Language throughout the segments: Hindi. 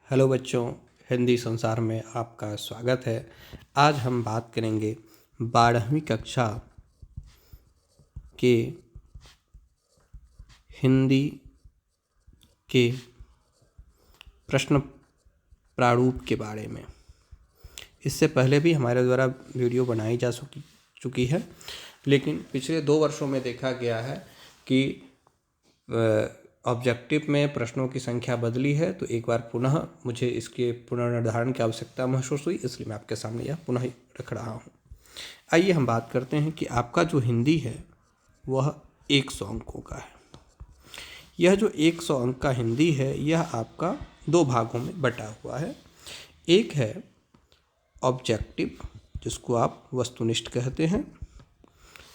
हेलो बच्चों, हिंदी संसार में आपका स्वागत है। आज हम बात करेंगे 12वीं कक्षा के हिंदी के प्रश्न प्रारूप के बारे में। इससे पहले भी हमारे द्वारा वीडियो बनाई जा चुकी है, लेकिन पिछले 2 वर्षों में देखा गया है कि ऑब्जेक्टिव में प्रश्नों की संख्या बदली है, तो एक बार पुनः मुझे इसके पुनर्निर्धारण की आवश्यकता महसूस हुई, इसलिए मैं आपके सामने यह पुनः रख रहा हूँ। आइए हम बात करते हैं कि आपका जो हिंदी है वह 100 अंकों का है। यह जो 100 अंक का हिंदी है यह आपका 2 भागों में बटा हुआ है। एक है ऑब्जेक्टिव, जिसको आप वस्तुनिष्ठ कहते हैं,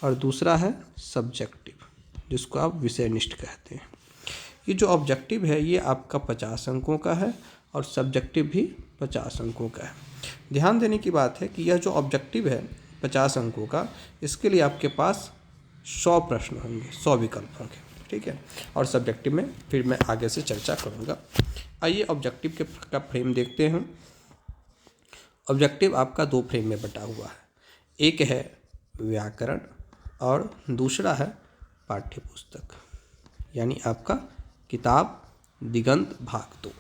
और दूसरा है सब्जेक्टिव, जिसको आप विषयनिष्ठ कहते हैं। ये जो ऑब्जेक्टिव है ये आपका 50 अंकों का है और सब्जेक्टिव भी 50 अंकों का है। ध्यान देने की बात है कि यह जो ऑब्जेक्टिव है 50 अंकों का, इसके लिए आपके पास 100 प्रश्न होंगे, 100 विकल्प होंगे, ठीक है। और सब्जेक्टिव में फिर मैं आगे से चर्चा करूँगा। आइए ऑब्जेक्टिव का फ्रेम देखते हैं। ऑब्जेक्टिव आपका 2 फ्रेम में बटा हुआ है। एक है व्याकरण और दूसरा है पाठ्य पुस्तक, यानी आपका किताब दिगंत भाग 2।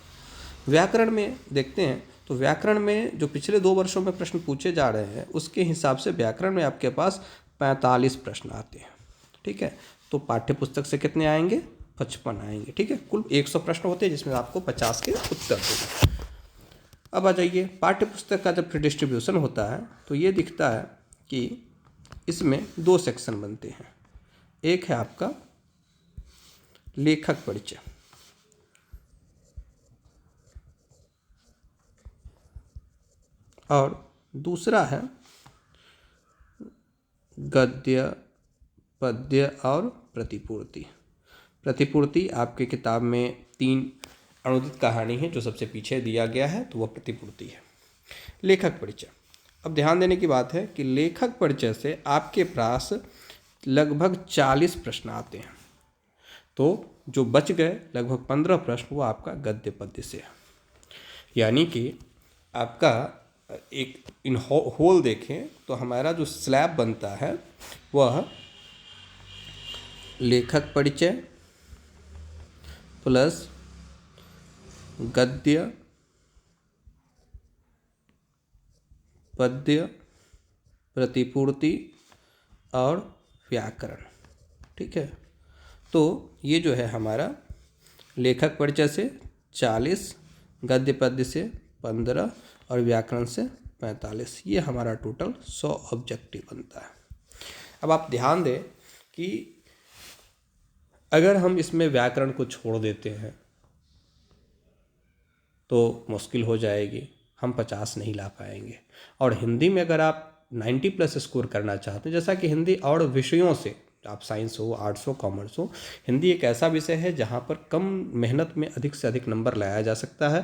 व्याकरण में देखते हैं तो व्याकरण में जो पिछले 2 वर्षों में प्रश्न पूछे जा रहे हैं उसके हिसाब से व्याकरण में आपके पास 45 प्रश्न आते हैं, ठीक है। तो पाठ्य पुस्तक से कितने आएंगे? 55 आएंगे, ठीक है। कुल 100 प्रश्न होते हैं जिसमें आपको 50 के उत्तर देंगे। अब आ जाइए, पाठ्य पुस्तक का जब डिस्ट्रीब्यूशन होता है तो ये दिखता है कि इसमें 2 सेक्शन बनते हैं। एक है आपका लेखक परिचय और दूसरा है गद्य, पद्य और प्रतिपूर्ति। प्रतिपूर्ति आपके किताब में 3 अनुदित कहानी है जो सबसे पीछे दिया गया है, तो वह प्रतिपूर्ति है। लेखक परिचय, अब ध्यान देने की बात है कि लेखक परिचय से आपके पास लगभग 40 प्रश्न आते हैं, तो जो बच गए लगभग 15 प्रश्न वो आपका गद्य पद्य से है। यानी कि आपका एक इन होल देखें तो हमारा जो स्लैब बनता है वह लेखक परिचय प्लस गद्य, पद्य, प्रतिपूर्ति और व्याकरण, ठीक है। तो ये जो है हमारा लेखक परिचय से 40, गद्य पद्य से 15 और व्याकरण से 45, ये हमारा टोटल 100 ऑब्जेक्टिव बनता है। अब आप ध्यान दें कि अगर हम इसमें व्याकरण को छोड़ देते हैं तो मुश्किल हो जाएगी, हम 50 नहीं ला पाएंगे। और हिंदी में अगर आप 90+ स्कोर करना चाहते हैं, जैसा कि हिंदी और विषयों से, आप साइंस हो, आर्ट्स हो, कॉमर्स हो, हिंदी एक ऐसा विषय है जहाँ पर कम मेहनत में अधिक से अधिक नंबर लाया जा सकता है।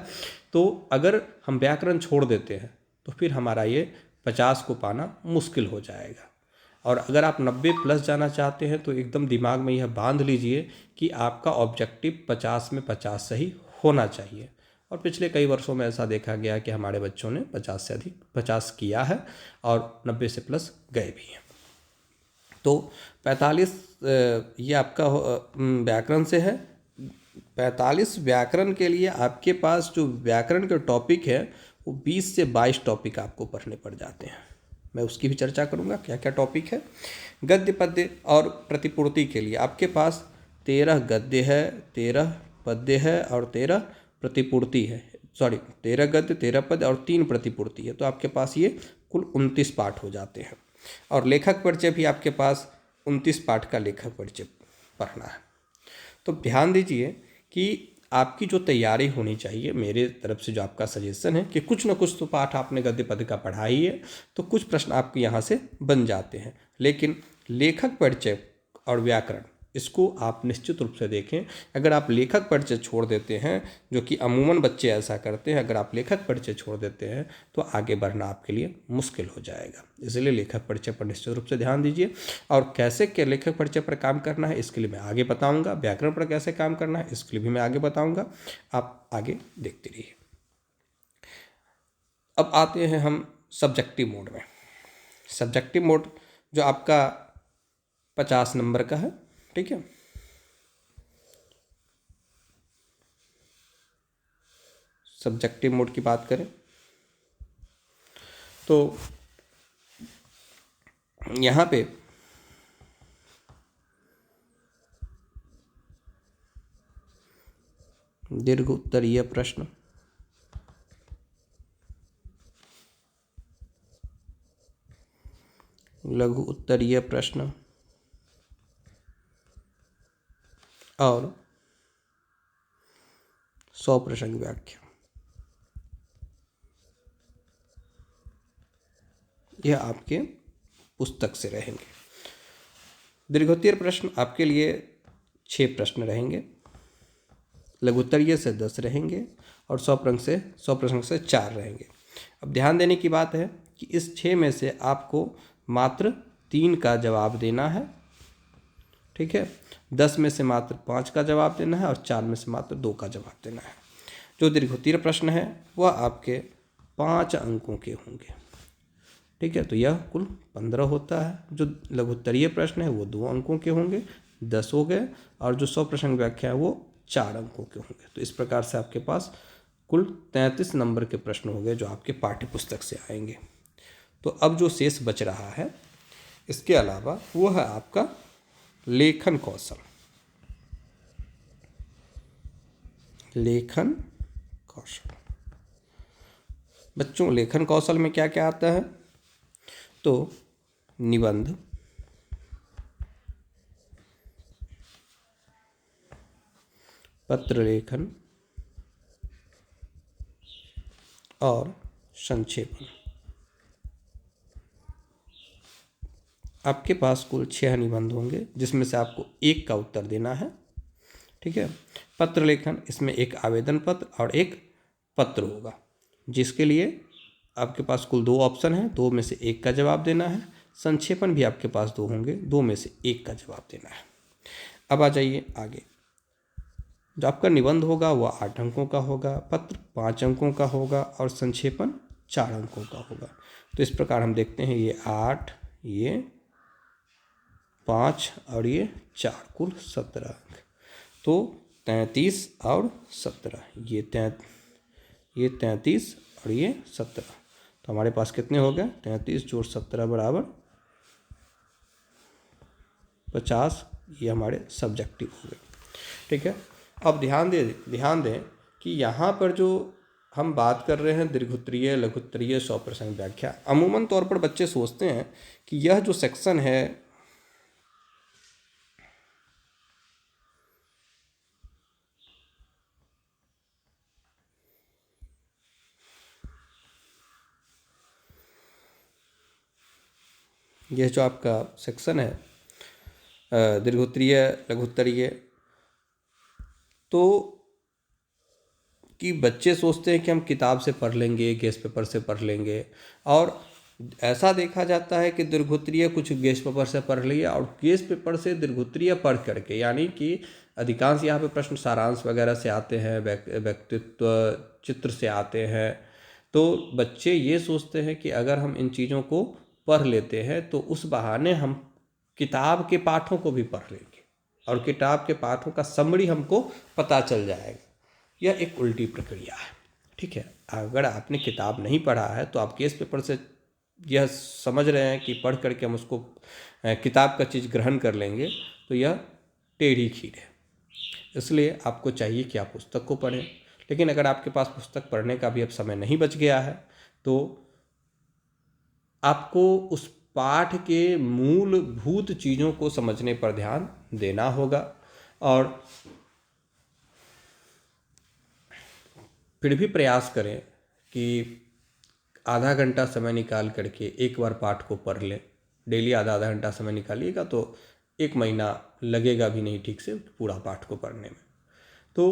तो अगर हम व्याकरण छोड़ देते हैं तो फिर हमारा ये 50 को पाना मुश्किल हो जाएगा। और अगर आप 90+ जाना चाहते हैं तो एकदम दिमाग में यह बांध लीजिए कि आपका ऑब्जेक्टिव 50 में 50 सही होना चाहिए। और पिछले कई वर्षों में ऐसा देखा गया कि हमारे बच्चों ने 50 से अधिक 50 किया है और 90 से प्लस गए भी हैं। तो 45 ये आपका व्याकरण से है। 45 व्याकरण के लिए आपके पास जो व्याकरण के टॉपिक है वो 20 से 22 टॉपिक आपको पढ़ने पड़ जाते हैं। मैं उसकी भी चर्चा करूँगा क्या क्या टॉपिक है। गद्य पद्य और प्रतिपूर्ति के लिए आपके पास 13 गद्य है, 13 पद्य है और 13 प्रतिपूर्ति है। 13 गद्य, 13 पद्य और 3 प्रतिपूर्ति है। तो आपके पास ये कुल 29 पाठ हो जाते हैं। और लेखक परिचय भी आपके पास 29 पाठ का लेखक परिचय पढ़ना है। तो ध्यान दीजिए कि आपकी जो तैयारी होनी चाहिए, मेरे तरफ से जो आपका सजेशन है कि कुछ न कुछ तो पाठ आपने गद्य पद्य का पढ़ा ही है, तो कुछ प्रश्न आपके यहाँ से बन जाते हैं। लेकिन लेखक परिचय और व्याकरण, इसको आप निश्चित रूप से देखें। अगर आप लेखक परिचय छोड़ देते हैं, जो कि अमूमन बच्चे ऐसा करते हैं, अगर आप लेखक परिचय छोड़ देते हैं तो आगे बढ़ना आपके लिए मुश्किल हो जाएगा। इसलिए लेखक परिचय पर निश्चित रूप से ध्यान दीजिए। और कैसे के लेखक परिचय पर काम करना है इसके लिए मैं आगे बताऊंगा। व्याकरण पर कैसे काम करना है इसके लिए भी मैं आगे बताऊंगा। आप आगे देखते रहिए। अब आते हैं हम सब्जेक्टिव मोड में। सब्जेक्टिव मोड जो आपका 50 नंबर का है, ठीक है। सब्जेक्टिव मोड की बात करें तो यहाँ पे दीर्घ उत्तरीय प्रश्न, लघु उत्तरीय प्रश्न और 100 प्रश्न व्याख्या, यह आपके पुस्तक से रहेंगे। दीर्घोत्तरीय प्रश्न आपके लिए 6 प्रश्न रहेंगे, लघुत्तरीय से 10 रहेंगे और 100 प्रश्न से 4 रहेंगे। अब ध्यान देने की बात है कि इस 6 में से आपको मात्र 3 का जवाब देना है, ठीक है। 10 में से मात्र 5 का जवाब देना है और 4 में से मात्र 2 का जवाब देना है। जो दीर्घोत्तरीय प्रश्न है वह आपके 5 अंकों के होंगे, ठीक है। तो यह कुल 15 होता है। जो लघुत्तरीय प्रश्न है वो 2 अंकों के होंगे, 10 हो गए, और जो 100 प्रश्न व्याख्या है वो 4 अंकों के होंगे। तो इस प्रकार से आपके पास कुल 33 नंबर के प्रश्न हो गए जो आपके पाठ्य पुस्तक से आएंगे। तो अब जो शेष बच रहा है इसके अलावा वो है आपका लेखन कौशल। लेखन कौशल बच्चों, लेखन कौशल में क्या क्या आता है? तो निबंध, पत्र लेखन और संक्षेपण। आपके पास कुल 6 निबंध होंगे जिसमें से आपको 1 का उत्तर देना है, ठीक है। पत्र लेखन, इसमें एक आवेदन पत्र और एक पत्र होगा जिसके लिए आपके पास कुल 2 ऑप्शन हैं, 2 में से 1 का जवाब देना है। संक्षेपण भी आपके पास 2 होंगे, 2 में से 1 का जवाब देना है। अब आ जाइए आगे। जो आपका निबंध होगा वह 8 अंकों का होगा, पत्र 5 अंकों का होगा और संक्षेपण 4 अंकों का होगा। तो इस प्रकार हम देखते हैं, ये 8, ये 5 और ये 4, कुल 17 अंक। तो 33 और 17, ये 33 और ये 17, तो हमारे पास कितने हो गए? 33 जोड़ 17 बराबर 50। ये हमारे सब्जेक्टिव हो गए, ठीक है। अब ध्यान दें कि यहाँ पर जो हम बात कर रहे हैं दीर्घोत्तरीय, लघुत्तरीय, 100 प्रश्न व्याख्या, अमूमन तौर पर बच्चे सोचते हैं कि यह जो सेक्शन है यह जो आपका सेक्शन है दीर्घोत्तरीय, लघुत्तरीय, तो कि बच्चे सोचते हैं कि हम किताब से पढ़ लेंगे, गेस्ट पेपर से पढ़ लेंगे, और ऐसा देखा जाता है कि दीर्घोत्तरीय कुछ गेस्ट पेपर से पढ़ लिया और गेस्ट पेपर से दीर्घोत्तरीय पढ़ करके, यानी कि अधिकांश यहाँ पे प्रश्न सारांश वगैरह से आते हैं, व्यक्तित्व चित्र से आते हैं। तो बच्चे ये सोचते हैं कि अगर हम इन चीज़ों को पढ़ लेते हैं तो उस बहाने हम किताब के पाठों को भी पढ़ लेंगे और किताब के पाठों का समरी हमको पता चल जाएगा। यह एक उल्टी प्रक्रिया है, ठीक है। अगर आपने किताब नहीं पढ़ा है तो आप गेस्ट पेपर से यह समझ रहे हैं कि पढ़ करके हम उसको किताब का चीज़ ग्रहण कर लेंगे, तो यह टेढ़ी खीर है। इसलिए आपको चाहिए कि आप पुस्तक को पढ़ें। लेकिन अगर आपके पास पुस्तक पढ़ने का भी अब समय नहीं बच गया है तो आपको उस पाठ के मूलभूत चीज़ों को समझने पर ध्यान देना होगा, और फिर भी प्रयास करें कि आधा घंटा समय निकाल करके एक बार पाठ को पढ़ लें। डेली आधा आधा घंटा समय निकालिएगा तो 1 महीना लगेगा भी नहीं ठीक से पूरा पाठ को पढ़ने में। तो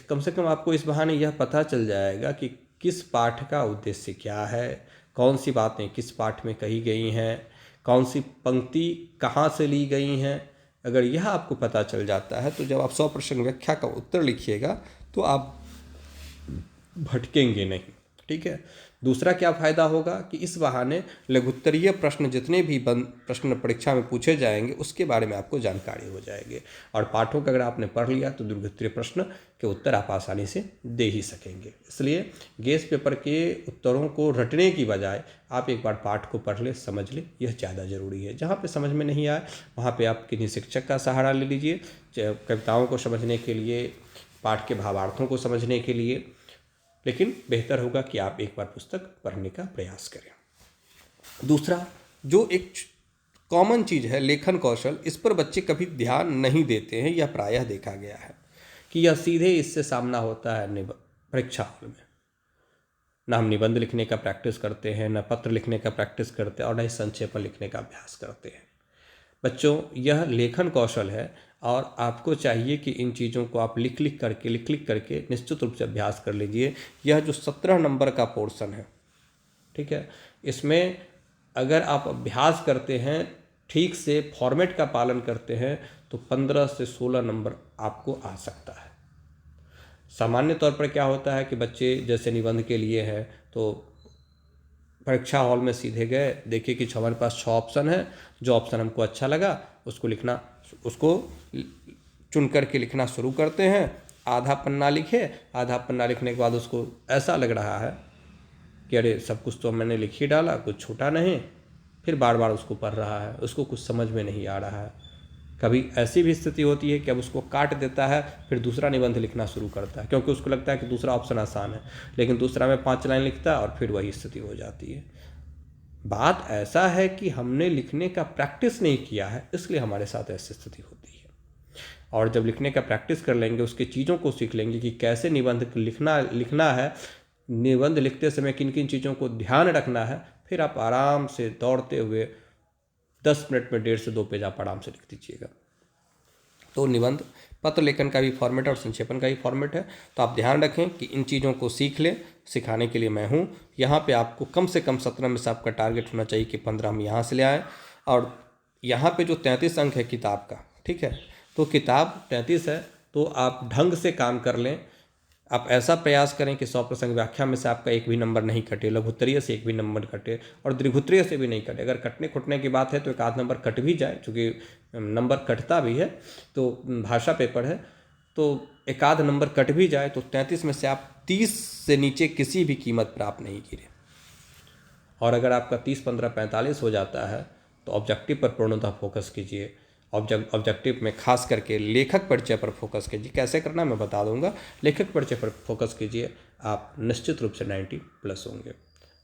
कम से कम आपको इस बहाने यह पता चल जाएगा कि किस पाठ का उद्देश्य क्या है, कौन सी बातें किस पाठ में कही गई हैं, कौन सी पंक्ति कहाँ से ली गई हैं। अगर यह आपको पता चल जाता है तो जब आप 100 प्रश्न व्याख्या का उत्तर लिखिएगा तो आप भटकेंगे नहीं, ठीक है। दूसरा क्या फ़ायदा होगा कि इस बहाने लघुत्तरीय प्रश्न जितने भी प्रश्न परीक्षा में पूछे जाएंगे उसके बारे में आपको जानकारी हो जाएगी, और पाठों का अगर आपने पढ़ लिया तो दीर्घोत्तरीय प्रश्न के उत्तर आप आसानी से दे ही सकेंगे। इसलिए गेस पेपर के उत्तरों को रटने की बजाय आप एक बार पाठ को पढ़ ले, समझ ले, यह ज़्यादा ज़रूरी है। जहाँ पे समझ में नहीं आए वहाँ पे आप किसी शिक्षक का सहारा ले लीजिए, कविताओं को समझने के लिए, पाठ के भावार्थों को समझने के लिए, लेकिन बेहतर होगा कि आप एक बार पुस्तक पढ़ने का प्रयास करें। दूसरा जो एक कॉमन चीज़ है लेखन कौशल, इस पर बच्चे कभी ध्यान नहीं देते हैं। यह प्रायः देखा गया है कि यह सीधे इससे सामना होता है परीक्षा हॉल में। ना हम निबंध लिखने का प्रैक्टिस करते हैं, ना पत्र लिखने का प्रैक्टिस करते हैं, और ना ही संक्षेपण लिखने का अभ्यास करते हैं। बच्चों, यह लेखन कौशल है और आपको चाहिए कि इन चीज़ों को आप लिख लिख करके निश्चित रूप से अभ्यास कर लीजिए। यह जो 17 नंबर का पोर्शन है, ठीक है, इसमें अगर आप अभ्यास करते हैं, ठीक से फॉर्मेट का पालन करते हैं, तो 15 से 16 नंबर आपको आ सकता है। सामान्य तौर पर क्या होता है कि बच्चे जैसे निबंध के लिए है तो परीक्षा हॉल में सीधे गए, देखिए कि हमारे पास 6 ऑप्शन है, जो ऑप्शन हमको अच्छा लगा उसको चुन करके लिखना शुरू करते हैं। आधा पन्ना लिखे, आधा पन्ना लिखने के बाद उसको ऐसा लग रहा है कि अरे सब कुछ तो मैंने लिख ही डाला, कुछ छूटा नहीं, फिर बार बार उसको पढ़ रहा है, उसको कुछ समझ में नहीं आ रहा है। कभी ऐसी भी स्थिति होती है कि अब उसको काट देता है, फिर दूसरा निबंध लिखना शुरू करता है, क्योंकि उसको लगता है कि दूसरा ऑप्शन आसान है, लेकिन दूसरा में 5 लाइन लिखता है और फिर वही स्थिति हो जाती है। बात ऐसा है कि हमने लिखने का प्रैक्टिस नहीं किया है, इसलिए हमारे साथ ऐसी स्थिति होती है। और जब लिखने का प्रैक्टिस कर लेंगे, उसकी चीज़ों को सीख लेंगे कि कैसे निबंध लिखना है, निबंध लिखते समय किन किन चीज़ों को ध्यान रखना है, फिर आप आराम से दौड़ते हुए 10 मिनट में 1.5 से 2 पेज आप आराम से लिख दीजिएगा। तो निबंध पत्र लेखन का भी फॉर्मेट है और संक्षेपण का भी फॉर्मेट है। तो आप ध्यान रखें कि इन चीज़ों को सीख लें, सिखाने के लिए मैं हूँ। यहाँ पे आपको कम से कम 17 में से आपका टारगेट होना चाहिए कि 15 हम यहाँ से ले आएँ। और यहाँ पे जो 33 अंक है किताब का, ठीक है, तो किताब 33 है, तो आप ढंग से काम कर लें। आप ऐसा प्रयास करें कि 100% व्याख्या में से आपका एक भी नंबर नहीं कटे, लघुत्तरीय से एक भी नंबर कटे, और दीर्घोत्तरीय से भी नहीं कटे। अगर कटने खुटने की बात है तो एक आध नंबर कट भी जाए, चूँकि नंबर कटता भी है, तो भाषा पेपर है, तो एक आध नंबर कट भी जाए तो 33 में से आप 30 से नीचे किसी भी कीमत पर आप नहीं गिरे। और अगर आपका 30, 15, 45 हो जाता है तो ऑब्जेक्टिव पर पूर्णतः फोकस कीजिए। ऑब्जेक्टिव में खास करके लेखक परिचय पर फोकस कीजिए। कैसे करना मैं बता दूंगा। लेखक परिचय पर फोकस कीजिए, आप निश्चित रूप से 90+ होंगे।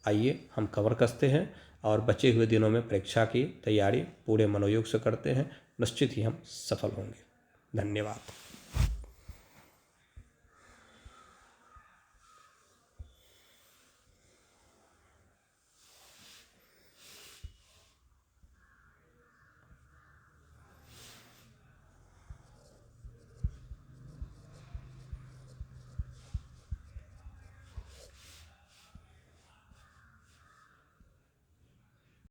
आइए हम कमर कसते हैं और बचे हुए दिनों में परीक्षा की तैयारी पूरे मनोयोग से करते हैं। निश्चित ही हम सफल होंगे। धन्यवाद।